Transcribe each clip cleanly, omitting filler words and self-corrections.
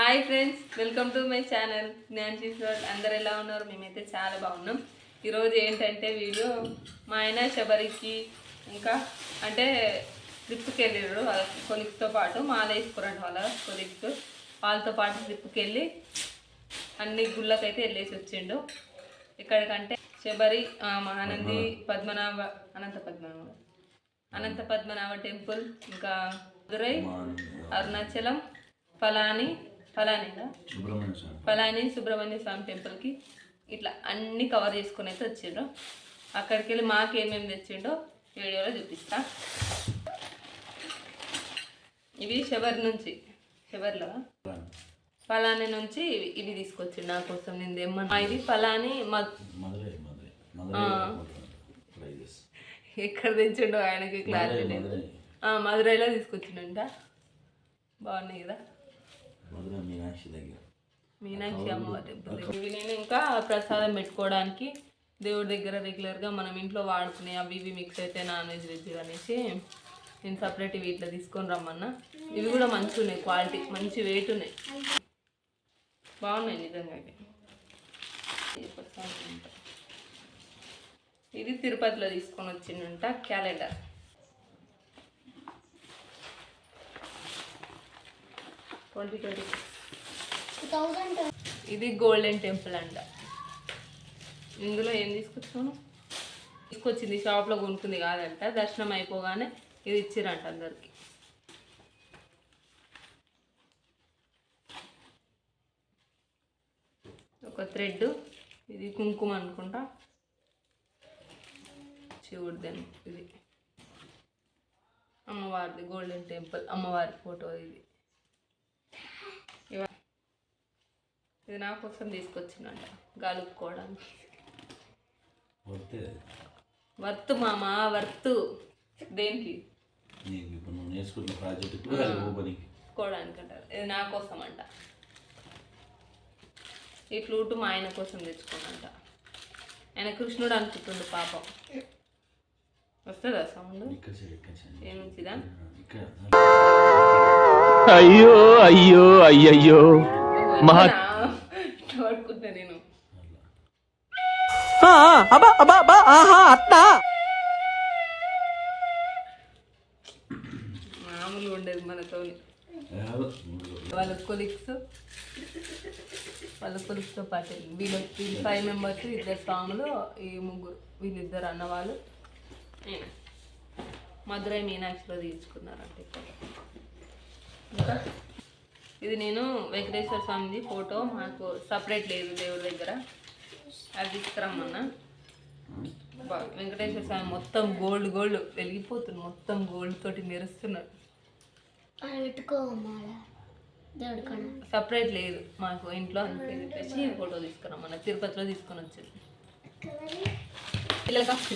Hi friends, welcome to my channel Gnanshi's world. అందరు ఎలా ఉన్నారు? మేమైతే చాలా బాగున్నాం. ఈరోజు ఏంటంటే వీడియో మా ఆయన శబరికి ఇంకా అంటే ట్రిప్కి వెళ్ళారు వాళ్ళ కొలిక్స్తో పాటు. మాల వేసుకోరండి వాళ్ళ కొలిక్స్, వాళ్ళతో పాటు ట్రిప్కి వెళ్ళి అన్ని గుళ్ళకైతే వెళ్ళేసి వచ్చిండు. ఎక్కడికంటే శబరి, మహానంది, అనంత పద్మనాభ టెంపుల్, ఇంకా మదురై, అరుణాచలం, పలాని సుబ్రహ్మణ్య స్వామి టెంపుల్కి ఇట్లా అన్నీ కవర్ చేసుకుని అయితే వచ్చిండ్రు. అక్కడికి వెళ్ళి మాకేమేమి తెచ్చిండో వీడియోలో చూపిస్తా. ఇవి శబరిలో పలాని నుంచి ఇవి తీసుకొచ్చిండు నా కోసం. నేను తెమ్మన్నా. ఇది పలాని ఎక్కడ తెచ్చిండో ఆయనకి క్లారిటీ లేదు. మదురైలో తీసుకొచ్చిండంట. బాగున్నాయి కదా, మీనాక్షి అమ్మవారి టెంపుల్. ఇవి నేను ఇంకా ప్రసాదం పెట్టుకోవడానికి దేవుడి దగ్గర రెగ్యులర్గా మనం ఇంట్లో వాడుకునే అవి ఇవి మిక్స్ అయితే నాన్ వెజ్ అనేసి నేను సపరేట్ ఇవి ఇట్లా తీసుకొని రమ్మన్నా. ఇవి కూడా మంచిగా ఉన్నాయి, క్వాలిటీ మంచి వెయిట్ ఉన్నాయి, బాగున్నాయి నిజంగా. ఇది తిరుపతిలో తీసుకొని వచ్చిందంట క్యాలెండర్. ఇది గోల్డెన్ టెంపుల్ అంట. ఇందులో ఏం తీసుకొచ్చింది షాప్లో కొనుక్కుంది కాదంట. దర్శనం అయిపోగానే ఇది ఇచ్చిరంట అందరికి. ఒక థ్రెడ్, ఇది కుంకుమ అనుకుంటా, శివుడిదని. ఇది అమ్మవారిది గోల్డెన్ టెంపుల్ అమ్మవారి ఫోటో. ఇది నా కోసం తీసుకొచ్చిందంట గాలుపుకోవడానికి. వర్త్ మామ, వర్త్ దేనికి కోవడానికి అంటారు. ఇది నా కోసం అంట. ఈ ఫ్లూట్ మా ఆయన కోసం తెచ్చుకోనంట. ఆయన కృష్ణుడు అనుకుంటుండు పాపం. వస్తుందా సౌండ్? ఏమిచ్చిదా? అయ్యో అయ్యో అయ్యయ్యో పడుకుంటా నేను. మామూలుగా ఉండేది మనతో. వాళ్ళ కొలిక్స్తో పాటు వీళ్ళు 5 మెంబర్స్, 2 స్వాములు, ఈ 3 వీళ్ళిద్దరు అన్నవాళ్ళు. మదురై మీనాక్షిలో తీసుకున్నారంటే. ఇంకా ఇది నేను వెంకటేశ్వర స్వామిది ఫోటో, మాకు సపరేట్ లేదు దేవుడి దగ్గర, అది తీసుకురమ్మన్నా. వెంకటేశ్వర స్వామి మొత్తం గోల్డ్ వెలిగిపోతుంది, మొత్తం గోల్డ్ తోటి మెరుస్తున్నారు. సపరేట్ లేదు మాకు ఇంట్లో, అందుకే చెప్పేసి ఫోటో తీసుకురమ్మన్నా. తిరుపతిలో తీసుకొని వచ్చింది. పిల్లలకి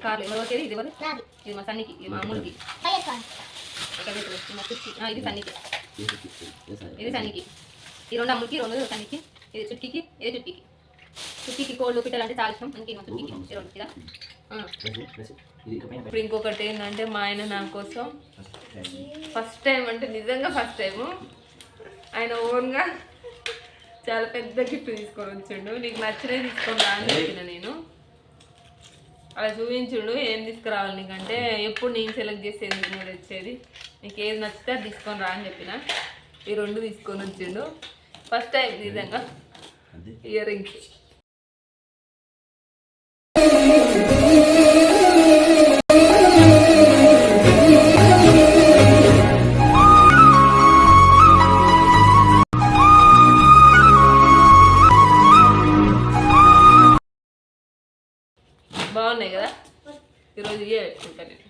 కార్లు ఎవరికేది? ఇది ఇది మా సన్నికి, ఇది మా అమ్ములకి, ఇది సన్నికి, ఈ 2 అమ్ములకి, 2 సన్నికి, ఇది చుట్కీకి, ఇది చుట్కీకి కోళ్ళు పిట్టలు చాలా ఇష్టం. ఇంకే మా చుట్కీకి 2 ఇదా. ఇప్పుడు ఇంకొకటి ఏంటంటే మా ఆయన నా కోసం ఫస్ట్ టైం, అంటే నిజంగా ఫస్ట్ టైము, ఆయన ఓన్గా చాలా పెద్ద గిఫ్ట్ తీసుకొని వచ్చిండు. నీకు నచ్చినవి తీసుకొని రా అని చెప్పిన నేను. అలా చూపించుడు ఏం తీసుకురావాలి నీకంటే, ఎప్పుడు నేను సెలెక్ట్ చేసేది నువ్వు తెచ్చేది, నీకు ఏది నచ్చితే అది తీసుకొని రా అని చెప్పిన. ఈ 2 తీసుకొని వచ్చిండు. ఫస్ట్ టైం నిజంగా ఇయర్ రింగ్స్. బాగున్నాయి కదా. ఈరోజు ఇవే పెట్టుకుంటా నేను.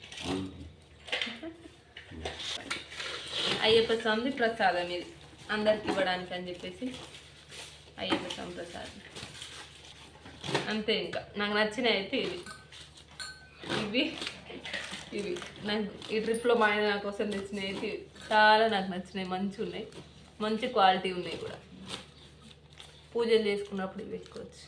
అయ్యప్ప స్వామి ప్రసాదం ఇది అందరికి ఇవ్వడానికి అని చెప్పేసి అయ్యప్ప స్వామి ప్రసాదం అంతే. ఇంకా నాకు నచ్చినవి అయితే ఇవి నాకు ఈ ట్రిప్లో మా ఆయన నా కోసం తెచ్చినవి అయితే చాలా నాకు నచ్చినాయి. మంచిగా ఉన్నాయి, మంచి క్వాలిటీ ఉన్నాయి కూడా. పూజలు చేసుకున్నప్పుడు ఇవి పెట్టుకోవచ్చు.